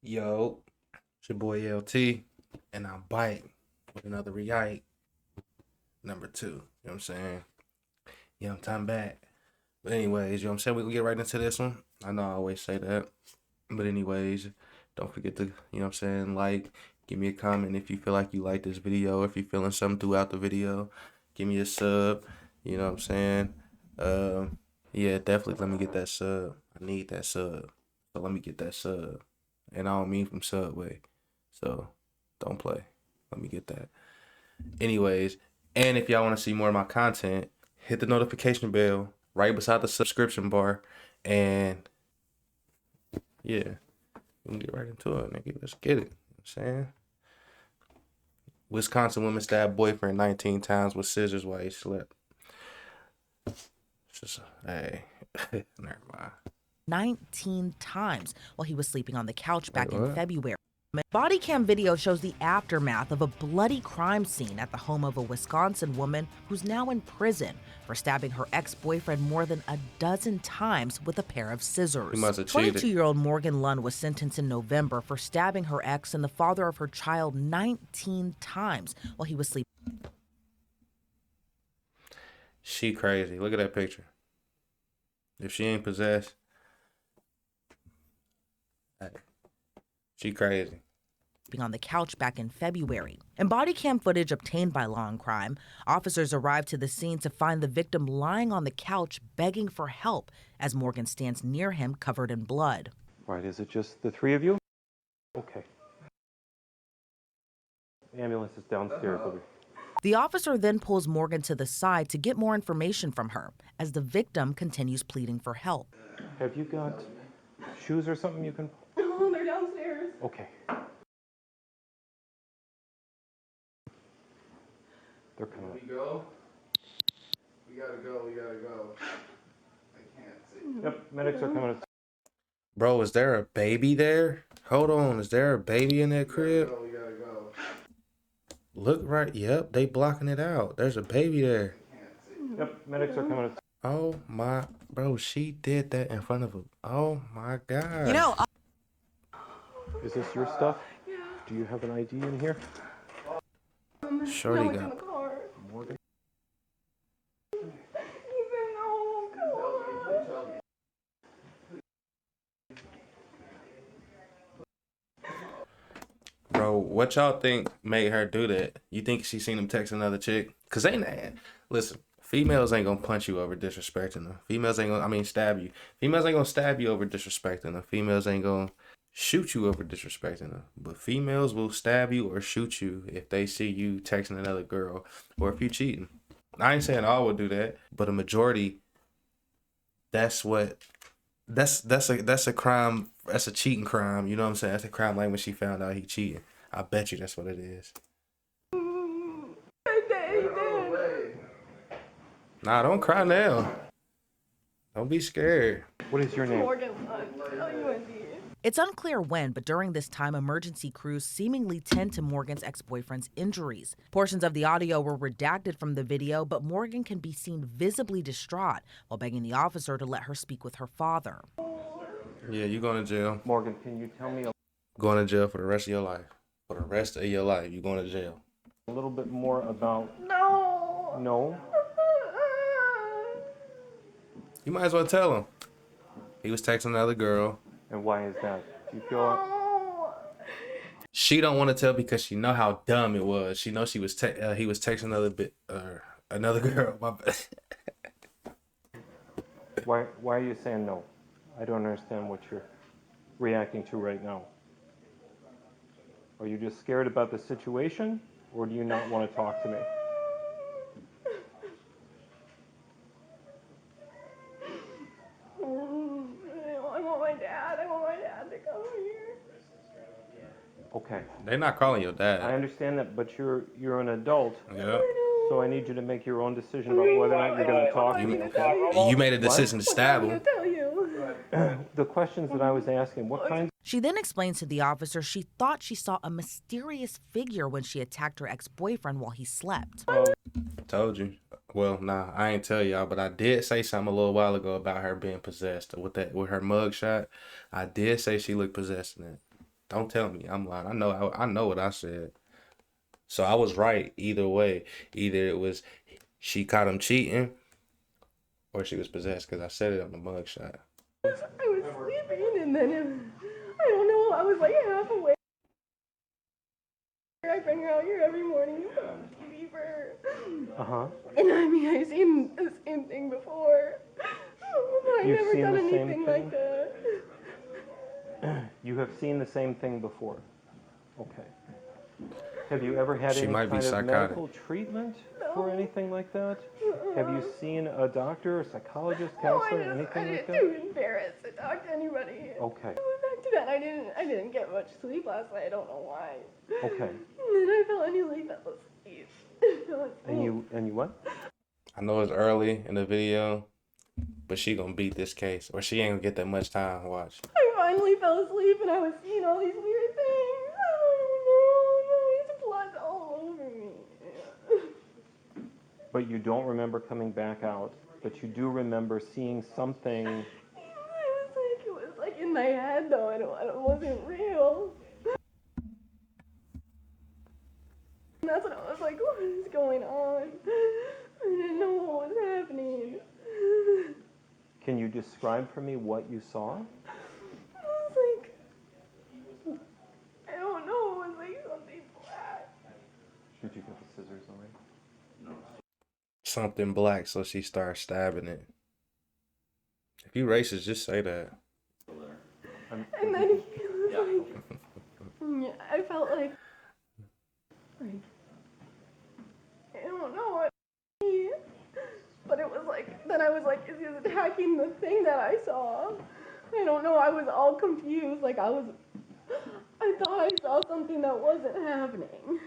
Yo, it's your boy LT, and I'm back with another React number 2. You know what I'm saying? Yeah, I'm back. But anyways, you know what I'm saying? We can get right into this one. I know I always say that. But anyways, don't forget to, you know what I'm saying, like, give me a comment if you feel like you like this video, if you're feeling something throughout the video. Give me a sub, you know what I'm saying? Yeah, definitely let me get that sub. I need that sub. So let me get that sub. And I don't mean from Subway. So don't play. Let me get that. Anyways, and if y'all want to see more of my content, hit the notification bell right beside the subscription bar. And yeah, we can get right into it, nigga. Let's get it. You know what I'm saying? Wisconsin woman stabbed boyfriend 19 times with scissors while he slept. It's just, hey, never mind. 19 times while he was sleeping on the couch back Wait, in what? February. Body cam video shows the aftermath of a bloody crime scene at the home of a Wisconsin woman who's now in prison for stabbing her ex-boyfriend more than a dozen times with a pair of scissors. He must have cheated. 22-year-old Morgan Lund was sentenced in November for stabbing her ex and the father of her child 19 times while he was sleeping. She crazy. Look at that picture. If she ain't possessed, hey, she crazy. On the couch back in February. In body cam footage obtained by Law and Crime, officers arrived to the scene to find the victim lying on the couch begging for help as Morgan stands near him covered in blood. Right, is it just the three of you? Okay. The ambulance is downstairs. The officer then pulls Morgan to the side to get more information from her as the victim continues pleading for help. Have you got shoes or something you can... No, they're downstairs. Okay. They're coming up. We go. We gotta go. I can't see. Yep, medics are coming up. Bro, is there a baby there? Hold on, is there a baby in that crib? We gotta go. Look right, yep, they blocking it out. There's a baby there. Yep, medics are coming up. Oh my, bro, she did that in front of him. Oh my God. You know, Is this your stuff? Yeah. Do you have an ID in here? Shorty No, it's in got, the car. Morgan? He said no, come on. bro, what y'all think made her do that? You think she seen him text another chick? Cause ain't that, listen, females ain't gonna punch you over disrespecting them. Females ain't gonna, stab you. Females ain't gonna stab you over disrespecting them. Females ain't gonna shoot you over disrespecting them. But females will stab you or shoot you if they see you texting another girl or if you cheating. I ain't saying all would do that, but a majority, that's a crime. That's a cheating crime. You know what I'm saying? That's a crime like when she found out he cheated. I bet you that's what it is. He did. Nah, don't cry now. Don't be scared. What is your name? Morgan L-U-N-D. it's unclear when, but during this time, emergency crews seemingly tend to Morgan's ex-boyfriend's injuries. Portions of the audio were redacted from the video, but Morgan can be seen visibly distraught while begging the officer to let her speak with her father. Yeah, you going to jail. Morgan, can you tell me Going to jail for the rest of your life. For the rest of your life, you going to jail. a little bit more about... No. No? You might as well tell him. He was texting another girl. And why is that? Do you feel... No. She don't want to tell because she know how dumb it was. She know he was texting another girl. My bad. Why are you saying no? I don't understand what you're reacting to right now. Are you just scared about the situation, or do you not want to talk to me? I want my dad. I want my dad to come here. Okay. They not calling your I dad. understand that, but you're an adult, Yeah. so I need you to make your own decision about whether or not you're going to talk to me, okay? You made a decision to stab I'm him. gonna tell you. The questions that I was asking, what kinds She then explains to the officer she thought she saw a mysterious figure when she attacked her ex-boyfriend while he slept. Told you. Well, nah, I ain't tell y'all, but I did say something a little while ago about her being possessed with her mug shot. I did say she looked possessed in it. Don't tell me I'm lying. I know what I said. So I was right either way. Either it was she caught him cheating or she was possessed because I said it on the mugshot. I was sleeping and then I don't know, I was like half awake. I bring her out here every morning and put on TV for her. Uh-huh. And I mean, I've seen the same thing before. But I've You've never seen done the same anything thing? like that. You have seen the same thing before. Okay. Have you ever had She any might be kind of psychotic. medical treatment for anything like that? Have you seen a doctor, a psychologist, No, counselor, anything I like didn't that? too embarrassed to talk to anybody. Okay. Back to that, I didn't get much sleep last night. I don't know why. Okay. And then I fell asleep. And you what? I know it's early in the video, but she gonna beat this case, or she ain't gonna get that much time. Watch. I finally fell asleep and I was seeing all these weird things. Oh no, there's blood all over me. But you don't remember coming back out, but you do remember seeing something. It was like in my head though. It wasn't real. And that's when I was like, what is going on? I didn't know what was happening. Can you describe for me what you saw? I was like, I don't know. It was like something black. Did you get the scissors already? Something black, so she starts stabbing it. If you racist, just say that. And then he was like, I felt like, I don't know what, but it was like, then I was like, is he attacking the thing that I saw? I don't know, I was all confused, like I thought I saw something that wasn't happening.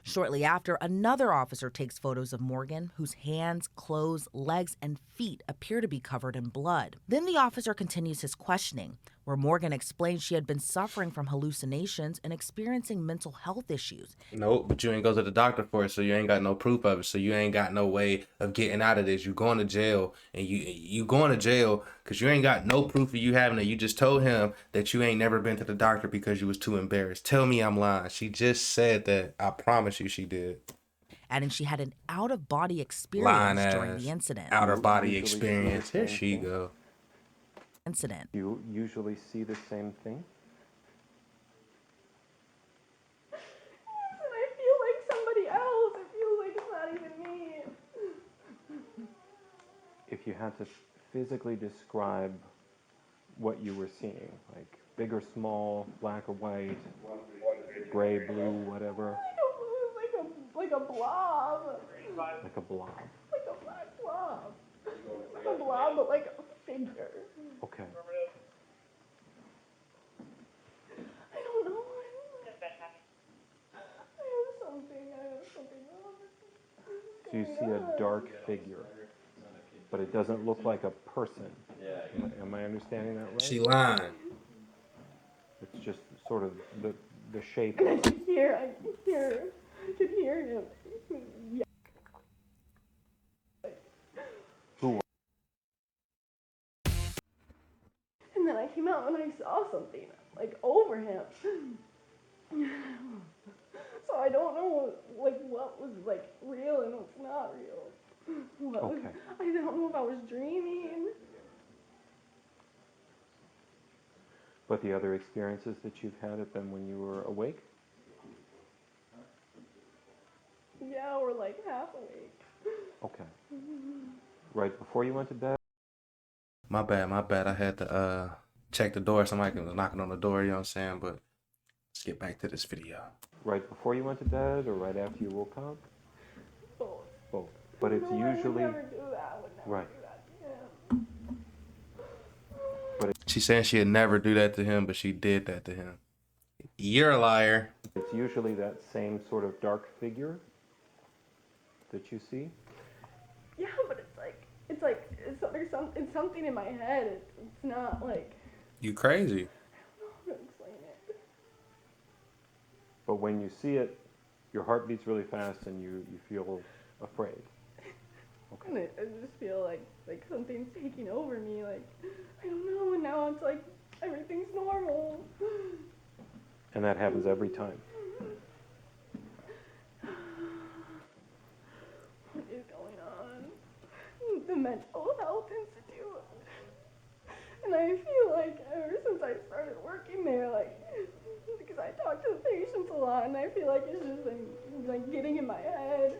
Shortly after, another officer takes photos of Morgan, whose hands, clothes, legs, and feet appear to be covered in blood. Then the officer continues his questioning, where Morgan explains she had been suffering from hallucinations and experiencing mental health issues. Nope, but you ain't go to the doctor for it, so you ain't got no proof of it. So you ain't got no way of getting out of this. You going to jail, and you going to jail because you ain't got no proof of you having it. You just told him that you ain't never been to the doctor because you was too embarrassed. Tell me I'm lying. She just said that. I promise you she did. Adding she had an out-of-body Lying experience during ass. the incident. Outer body Usually see the experience. Here same she thing. go. You usually see the same thing? And I feel like somebody else. It feels like it's not even me. If you had to physically describe what you were seeing, like big or small, black or white, gray, blue, whatever, I don't know, it was like a blob. like a blob. Like a black blob. Like a blob, but like a figure. Okay. I don't know. I have something wrong. So you see a dark figure, but it doesn't look like a person. Am I understanding that right? She lying. It's just sort of the shape. I could hear him. Yeah. Who? And then I came out and I saw something like over him. So I don't know like what was like real and what's not real. Okay. I don't know if I was dreaming. But the other experiences that you've had have been when you were awake? Yeah, or like half awake. Okay. Right before you went to bed? My bad. I had to check the door. Somebody was knocking on the door, you know what I'm saying? But let's get back to this video. Right before you went to bed or right after you woke up? Both. Both. But it's No, I would usually never do that. I would never right. do that to him. She's saying she'd never do that to him, but she did that to him. You're a liar. It's usually that same sort of dark figure that you see. Yeah, but it's something in my head. It's not like You crazy. I don't know how to explain it. But when you see it, your heart beats really fast and you feel afraid. And I just feel like something's taking over me. Like I don't know. And now it's like everything's normal. And that happens every time. What is going on? The Mental Health Institute. And I feel like ever since I started working there, like, because I talk to the patients a lot, and I feel like it's just like getting in my head.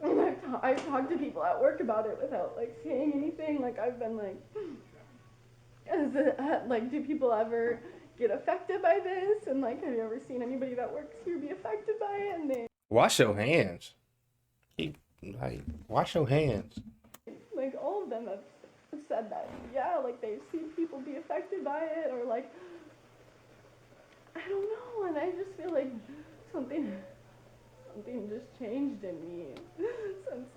And I've talked to people at work about it without like saying anything. Like I've been like, do people ever get affected by this? And like, have you ever seen anybody that works here be affected by it? And they Wash your hands. Wash your hands. like all of them have said that, yeah, like they've seen people be affected by it, or like, I don't know, and I just feel like something just changed in me since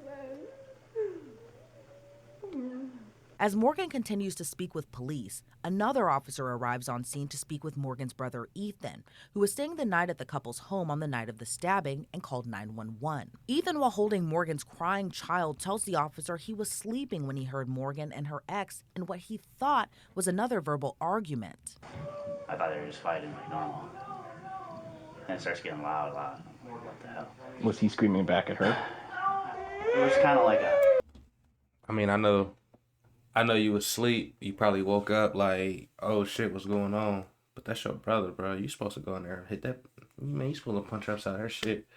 then. As Morgan continues to speak with police, another officer arrives on scene to speak with Morgan's brother Ethan, who was staying the night at the couple's home on the night of the stabbing, and called 911. Ethan, while holding Morgan's crying child, tells the officer he was sleeping when he heard Morgan and her ex in what he thought was another verbal argument. I thought they were just fighting like normal. And it starts getting loud. I'm like, what the hell? Was he screaming back at her? It was kind of like a... I mean, I know you was asleep. You probably woke up like, oh shit, what's going on? But that's your brother, bro. You supposed to go in there and hit that. Man, you supposed to punch her upside her shit.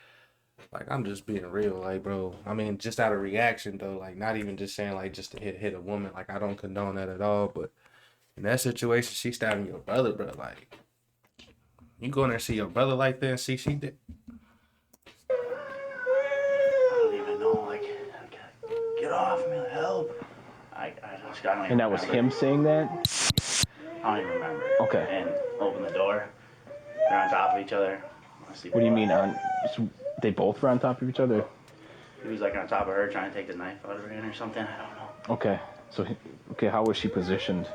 Like, I'm just being real, like, bro. I mean, just out of reaction though, like, not even just saying like just to hit a woman. Like, I don't condone that at all. But in that situation, she stabbing your brother, bro. Like, you go in there and see your brother like that and see she did. I don't even know, like get off me, help. I don't even And that was remember. him saying that? I don't even remember. Okay. And open the door. They're on top of each other. What do you mean they both were on top of each other? He was like on top of her trying to take the knife out of her hand or something. I don't know. Okay. So, how was she positioned?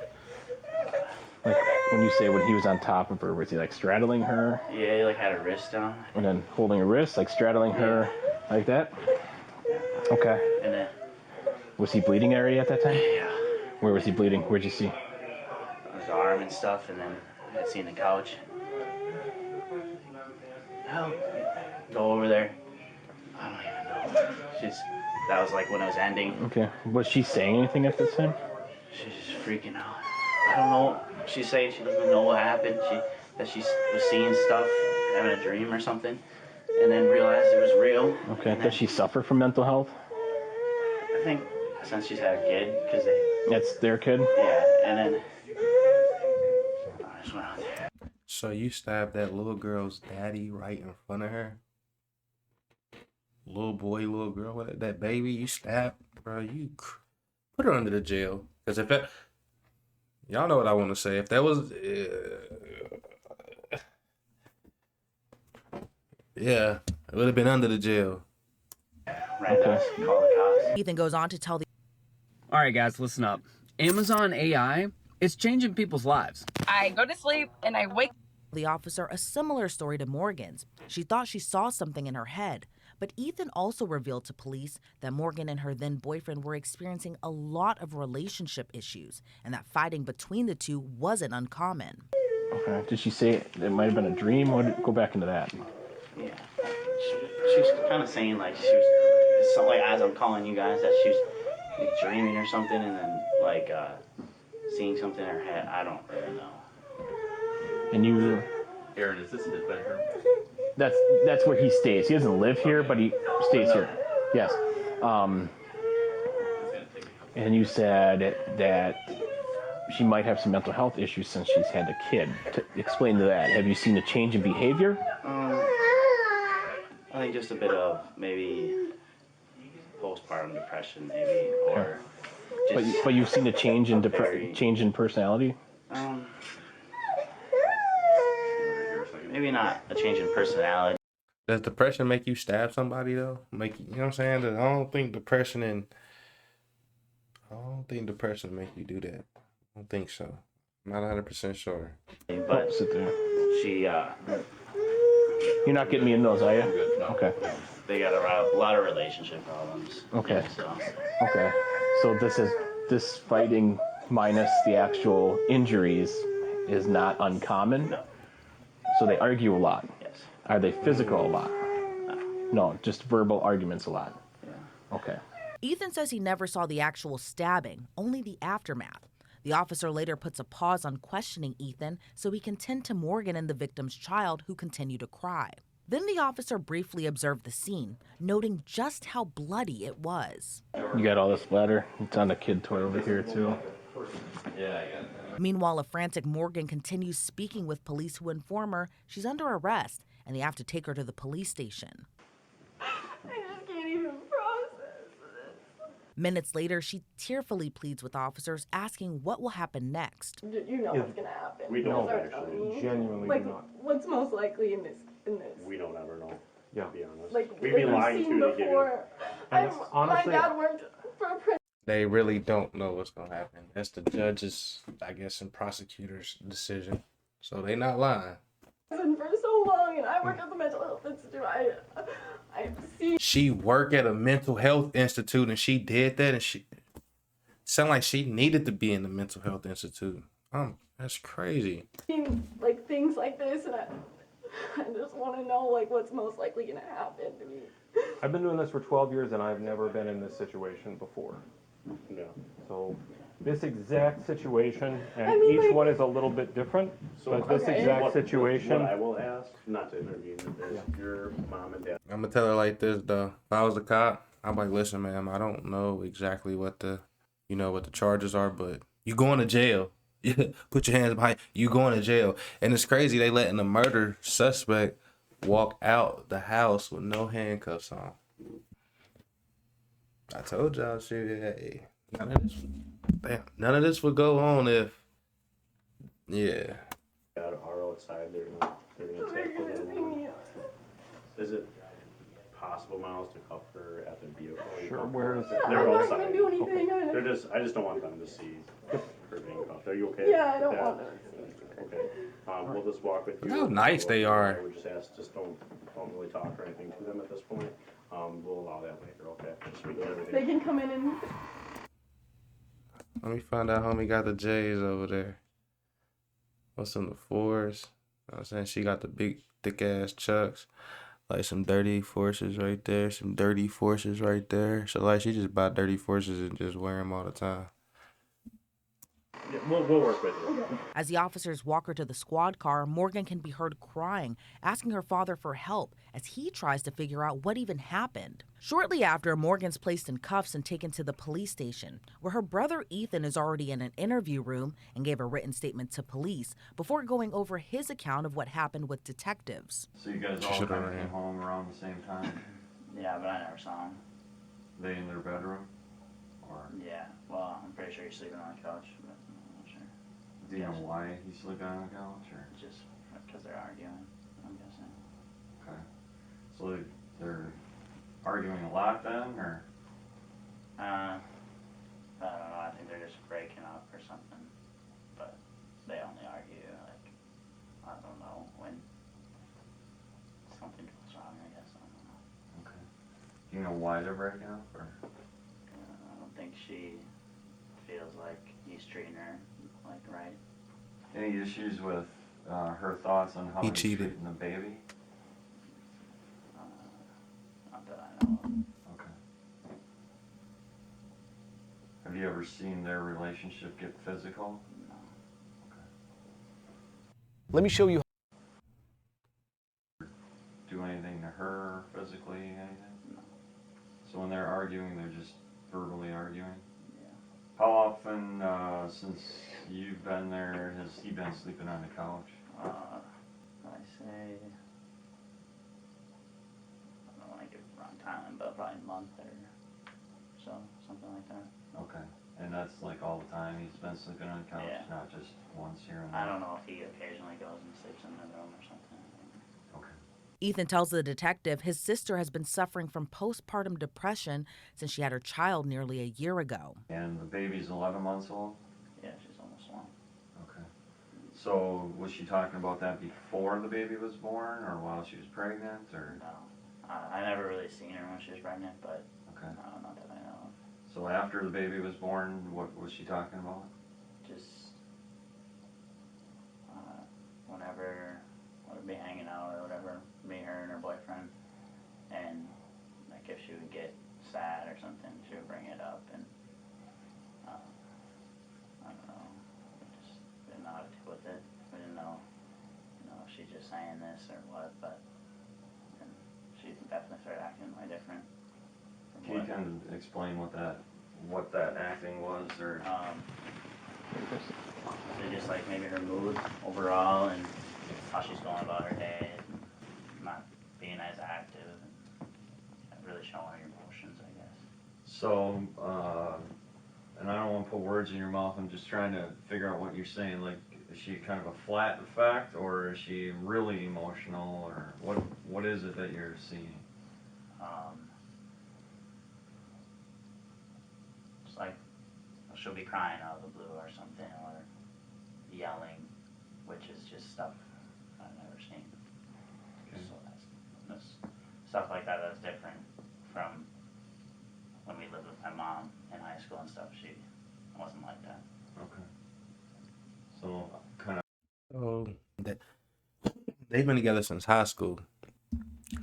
Like, when you say when he was on top of her, was he like straddling her? Yeah, he like had her wrist down. And then holding her wrist, like straddling her like that? Okay. And then, Was he bleeding area at that time? yeah, Where was he bleeding? Where'd you see? his arm and stuff. And then I had seen the couch. Help. Go over there. I don't even know. That was like when it was ending. Okay. Was she saying anything at this time? She's just freaking out. I don't know. She's saying she doesn't even know what happened. That she was seeing stuff, having a dream or something, and then realized it was real. Okay. Does she suffer from mental health? I think since she's had a kid, because That's their kid? yeah, and then I just went out there. So you stabbed that little girl's daddy right in front of her? Little boy, little girl, that baby you stabbed, bro, put her under the jail. Because if that, y'all know what I want to say. If that was, yeah, it would have been under the jail. Ran out, called the cops. Ethan goes on to tell the All right, guys, listen up. Amazon AI, it's changing people's lives. I go to sleep and I wake officer a similar story to Morgan's. She thought she saw something in her head, but Ethan also revealed to police that Morgan and her then boyfriend were experiencing a lot of relationship issues and that fighting between the two wasn't uncommon. Okay. Did she say it might have been a dream? Go back into that. Yeah, she was kind of saying like she was, something like as I'm calling you guys, that she was like, dreaming or something, and then like seeing something in her head. I don't really know. And you... Aaron, is this his bedroom? That's where he stays. He doesn't live here, but he stays here. Yes. And you said that she might have some mental health issues since she's had a kid. Explain to that. Have you seen a change in behavior? I think just a bit of maybe postpartum depression, maybe, or just. But you've seen a change in change in personality. Maybe not a change in personality. Does depression make you stab somebody though? Make you know what I'm saying? I don't think depression make you do that. I don't think so. I'm not 100% sure. But Sit there. she, You're not getting me in those, are you? Good. No. Okay. they got a lot of relationship problems. Okay. So Okay. So this fighting minus the actual injuries is not uncommon. No. So they argue a lot. Yes. Are they physical a lot? No, just verbal arguments a lot. Okay. Ethan says he never saw the actual stabbing, only the aftermath. The officer later puts a pause on questioning Ethan so he can tend to Morgan and the victim's child, who continue to cry. Then the officer briefly observed the scene, noting just how bloody it was. You got all this splatter? It's on the kid toy over here, too. Meanwhile, a frantic Morgan continues speaking with police who inform her she's under arrest and they have to take her to the police station. I just can't even process this. Minutes later, she tearfully pleads with officers, asking what will happen next. You know what's gonna happen. We don't Start actually. telling me. Genuinely Like, do not. what's most likely in this? We don't ever know. Yeah. To be honest. Like, we've been like lying we've to seen you to give you. before. Honestly, my dad worked for a prison. They really don't know what's gonna happen. That's the judge's, I guess, and prosecutor's decision. So they not lying. For so long, and I work at the mental health institute. I've seen. She worked at a mental health institute and she did that, and she sound like she needed to be in the mental health institute. That's crazy. Like things like this, and I just want to know like what's most likely gonna happen to me. I've been doing this for 12 years and I've never been in this situation before. No. So this exact situation, and I mean, each like- one is a little bit different, but this Okay. exact situation. What I will ask, not to intervene, is your mom and dad. I'm gonna tell her like this though. If I was a cop, I'm like, listen, ma'am, I don't know exactly what the charges are, but you going to jail. Put your hands behind you going to jail. And it's crazy they letting the murder suspect walk out the house with no handcuffs on. I told y'all, shit, hey, none of this would go on if, yeah. Are outside, they're gonna They're take gonna see them. me. Is it possible, Miles, to cuff her at the vehicle? Sure, where is it? I'm They're not outside. gonna do anything. I just don't want them to see her being cuffed. Are you okay? Yeah, I don't with that? want them to see. Okay. We'll just walk with you. Look how nice they are. I would just ask, just don't really talk or anything to them at this point. We'll allow that later, okay? Just we get everything. They can come in and. Let me find out homie got the J's over there. What's in the fours? I'm saying she got the big thick ass chucks. Like some dirty forces right there. Some dirty forces right there. So like she just buy dirty forces and just wear them all the time. Yeah, we'll work with you. As the officers walk her to the squad car, Morgan can be heard crying, asking her father for help as he tries to figure out what even happened. Shortly after, Morgan's placed in cuffs and taken to the police station, where her brother Ethan is already in an interview room and gave a written statement to police before going over his account of what happened with detectives. So you guys She all should've kind of ran. came home around the same time? Yeah, but I never saw him. They in their bedroom? Or Yeah, well, I'm pretty sure he's sleeping on the couch, but I'm not sure. do you know why he's sleeping on the couch? Or Just because they're arguing, I'm guessing. okay, so they're arguing a lot then, or I don't know, I think they're just breaking up or something, but they only argue, like, I don't know, when something goes wrong, I guess, I don't know. okay, do you know why they're breaking up? Or I don't think she feels like he's treating her, like, right. any issues with her thoughts on how He he's cheated. treating the baby? Not that I know of. Okay. Have you ever seen their relationship get physical? No. Let me show you. Do anything to her physically, anything? No. So when they're arguing, they're just verbally arguing? Yeah. How often, since you've been there, has he been sleeping on the couch? I say, I don't want to give the wrong time, but probably a month or so, something like that. Okay. And that's like all the time he's been sleeping on the couch, Yeah. not just once here and there? I don't know if he occasionally goes and sleeps in the room or something. Okay. Ethan tells the detective his sister has been suffering from postpartum depression since she had her child nearly a year ago. And the baby's 11 months old? Yeah, she's almost one. Okay. So was she talking about that before the baby was born or while she was pregnant or? No. I never really seen her when she was pregnant, but Okay. no, not that I know of. So after the baby was born, what was she talking about? Just whenever the this or what, but and she definitely started acting way different. from Can you what- kind of explain what that acting was, or? So just like maybe her mood overall and how she's going about her day, and not being as active and really showing her emotions, I guess. So, and I don't want to put words in your mouth, I'm just trying to figure out what you're saying, like, is she kind of a flat effect, or is she really emotional, or what is it that you're seeing? Just like she'll be crying out of the blue or something, or yelling, which is just stuff I've never seen. Okay. So that's stuff like that that's different from when we lived with my mom in high school and stuff. She wasn't like that. Okay. So, kind of. Oh, they've been together since high school.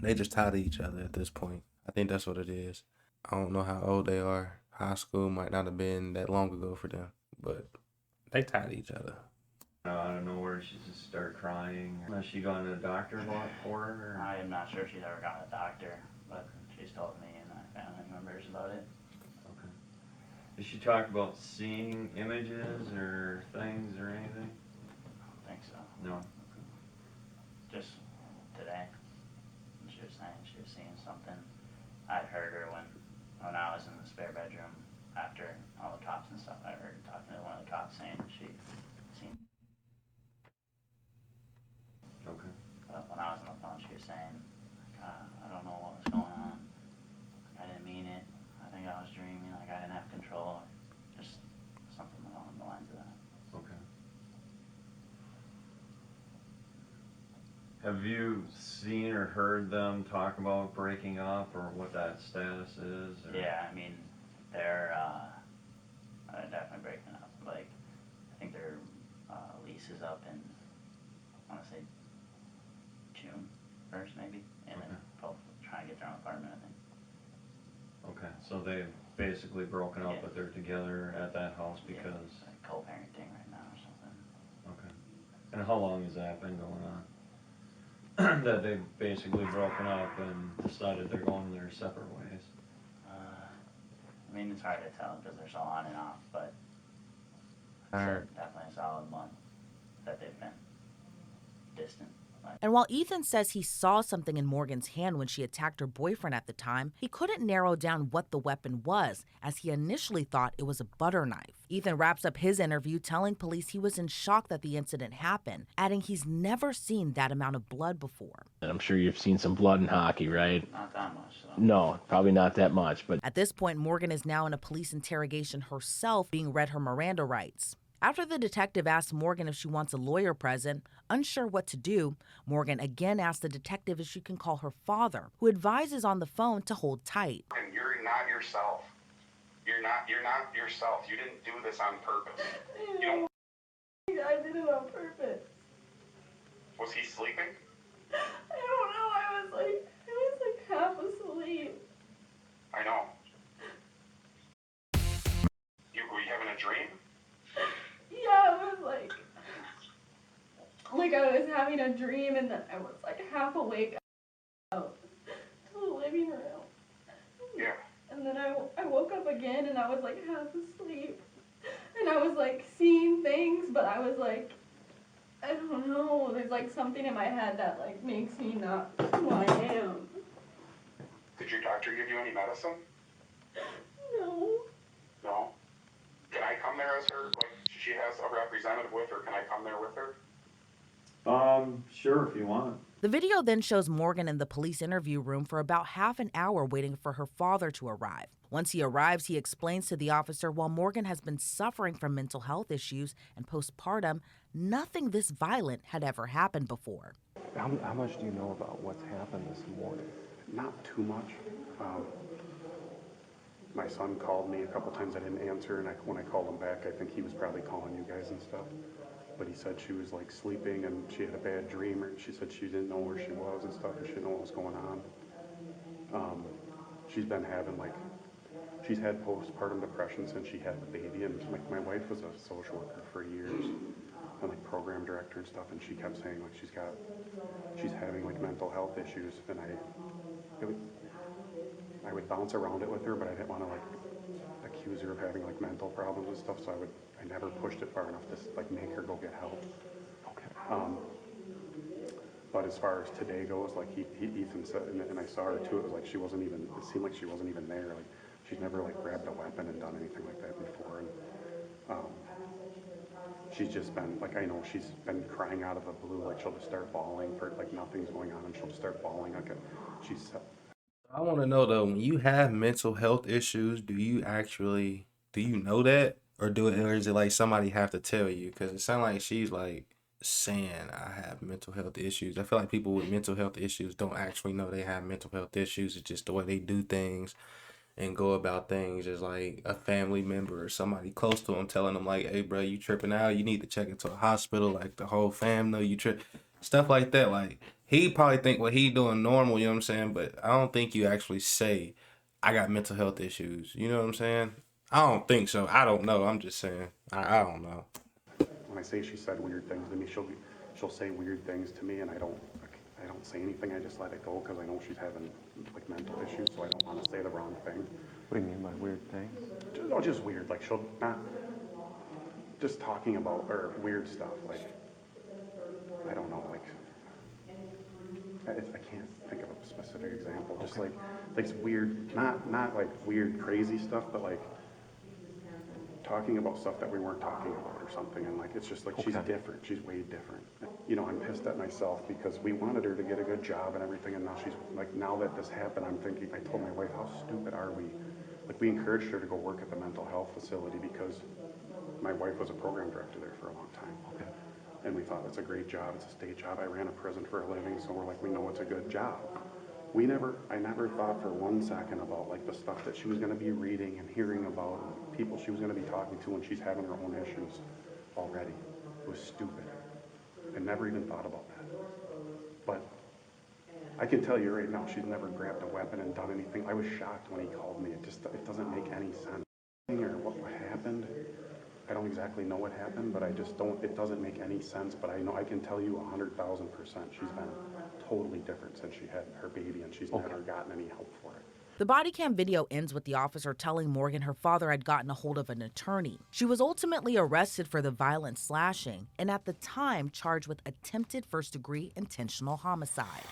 They just tired of each other at this point. I think that's what it is. I don't know how old they are. High school might not have been that long ago for them, but they tired of each other. Out of nowhere, she just started crying. Has she gone to the doctor a lot for her? Or? I am not sure if she's ever gone to a doctor, but she's told me and my family members about it. Okay. Did she talk about seeing images or things or anything? I don't think so. No. Just today, she was saying she was seeing something. I'd heard her when I was in the spare bedroom after all the cops and stuff. I heard her talking to one of the cops saying she'd seen. Okay. But when I was on the phone, she was saying, I don't know what was going on. I didn't mean it. I think I was dreaming. Like I didn't have control. Just something along the lines of that. Okay. Have you seen or heard them talk about breaking up or what that status is? Or? Yeah, I mean, they're definitely breaking up. Like, I think their lease is up in, I want to say, June 1st maybe, and then both trying to get their own apartment, I think. Okay, so they've basically broken up, Yeah. but they're together at that house because. Yeah, it's like co-parenting right now or something. Okay. And how long has that been going on? That they've basically broken up and decided they're going their separate ways. I mean, it's hard to tell because they're so on and off, but definitely a solid month that they've been distant. And while Ethan says he saw something in Morgan's hand when she attacked her boyfriend at the time, he couldn't narrow down what the weapon was, as he initially thought it was a butter knife. Ethan wraps up his interview telling police he was in shock that the incident happened, adding he's never seen that amount of blood before. And I'm sure you've seen some blood in hockey, right? Not that much, so. No, probably not that much, but At this point, Morgan is now in a police interrogation herself, being read her Miranda rights. After the detective asks Morgan if she wants a lawyer present, unsure what to do, Morgan again asks the detective if she can call her father, who advises on the phone to hold tight. And you're not yourself. You're not yourself. You didn't do this on purpose. You don't. I did it on purpose. Was he sleeping? I don't know. I was like half asleep. I know. Were you having a dream? Yeah, it was like I was having a dream and then I was like half awake out to the living room. Yeah. And then I woke up again and I was like half asleep. And I was like seeing things, but I was like, I don't know, there's like something in my head that like makes me not who I am. Did your doctor give you any medicine? No. No. Can I come there as her? Like, she has a representative with her. Can I come there with her? Sure, if you want. The video then shows Morgan in the police interview room for about half an hour waiting for her father to arrive. Once he arrives, he explains to the officer while Morgan has been suffering from mental health issues and postpartum, nothing this violent had ever happened before. How much do you know about what's happened this morning? Not too much. My son called me a couple times. I didn't answer, and when I called him back, I think he was probably calling you guys and stuff. But he said she was like sleeping and she had a bad dream, or she said she didn't know where she was and stuff, and she didn't know what was going on. She's been having she's had postpartum depression since she had the baby, and like my wife was a social worker for years, and like program director and stuff, and she kept saying like she's having like mental health issues, and I would bounce around it with her, but I didn't want to like accuse her of having like mental problems and stuff, so I never pushed it far enough to like make her go get help. Okay. But as far as today goes, like Ethan said, and I saw her too, it was like it seemed like she wasn't even there. Like she's never like grabbed a weapon and done anything like that before. And she's just been, like, I know she's been crying out of the blue, like she'll just start bawling for like nothing's going on and she'll just start bawling. Like she's. I want to know though, when you have mental health issues, do you know that? Or is it like somebody have to tell you? Because it sounds like she's like saying I have mental health issues. I feel like people with mental health issues don't actually know they have mental health issues. It's just the way they do things and go about things. Is like a family member or somebody close to them telling them like, hey bro, you tripping out, you need to check into a hospital. Like the whole fam know you trip, stuff like that. Like he probably think what he doing normal, you know what I'm saying? But I don't think you actually say I got mental health issues, you know what I'm saying? I don't think so. I don't know. I'm just saying. I don't know. When I say she said weird things to me, she'll say weird things to me, and I don't say anything. I just let it go because I know she's having like mental issues, so I don't want to say the wrong thing. What do you mean by weird things? Just weird. Like she'll not just talking about or weird stuff. Like I don't know. Like I can't think of a specific example. Just like weird, not like weird crazy stuff, but like talking about stuff that we weren't talking about or something, and like it's just like she's different. She's way different. You know, I'm pissed at myself because we wanted her to get a good job and everything, and now she's like, now that this happened, I'm thinking, I told my wife, how stupid are we? Like we encouraged her to go work at the mental health facility because my wife was a program director there for a long time. Okay. And we thought it's a great job. It's a state job. I ran a prison for a living, so we're like, we know it's a good job. I never thought for 1 second about like the stuff that she was going to be reading and hearing about, and people she was going to be talking to when she's having her own issues already. It was stupid. I never even thought about that. But I can tell you right now, she's never grabbed a weapon and done anything. I was shocked when he called me. It doesn't make any sense. Or what happened? I don't exactly know what happened, but it doesn't make any sense, but I know I can tell you 100,000% she's been totally different since she had her baby, and she's never gotten any help for it. The body cam video ends with the officer telling Morgan her father had gotten a hold of an attorney. She was ultimately arrested for the violent slashing and at the time charged with attempted first-degree intentional homicide.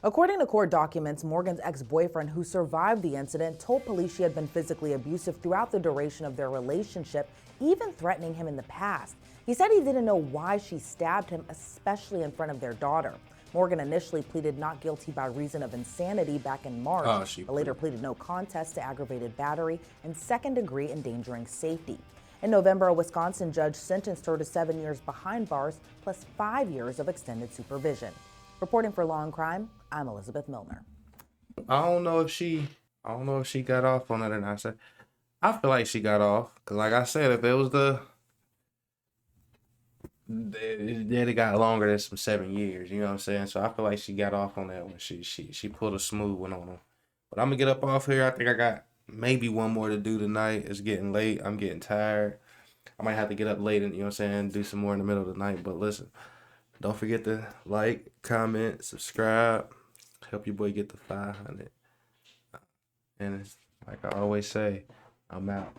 According to court documents, Morgan's ex-boyfriend who survived the incident told police she had been physically abusive throughout the duration of their relationship, even threatening him in the past. He said he didn't know why she stabbed him, especially in front of their daughter. Morgan initially pleaded not guilty by reason of insanity back in March, but later pleaded no contest to aggravated battery and second-degree endangering safety. In November, a Wisconsin judge sentenced her to 7 years behind bars plus 5 years of extended supervision. Reporting for Law and Crime, I'm Elizabeth Milner. I don't know if she got off on it or not. I feel like she got off because, like I said, if it was they got longer than some 7 years, you know what I'm saying? So I feel like she got off on that one. She pulled a smooth one on him. But I'm gonna get up off here. I think I got maybe one more to do tonight. It's getting late. I'm getting tired. I might have to get up late and, you know what I'm saying, do some more in the middle of the night. But listen, don't forget to like, comment, subscribe. Help your boy get to 500. And like I always say, I'm out.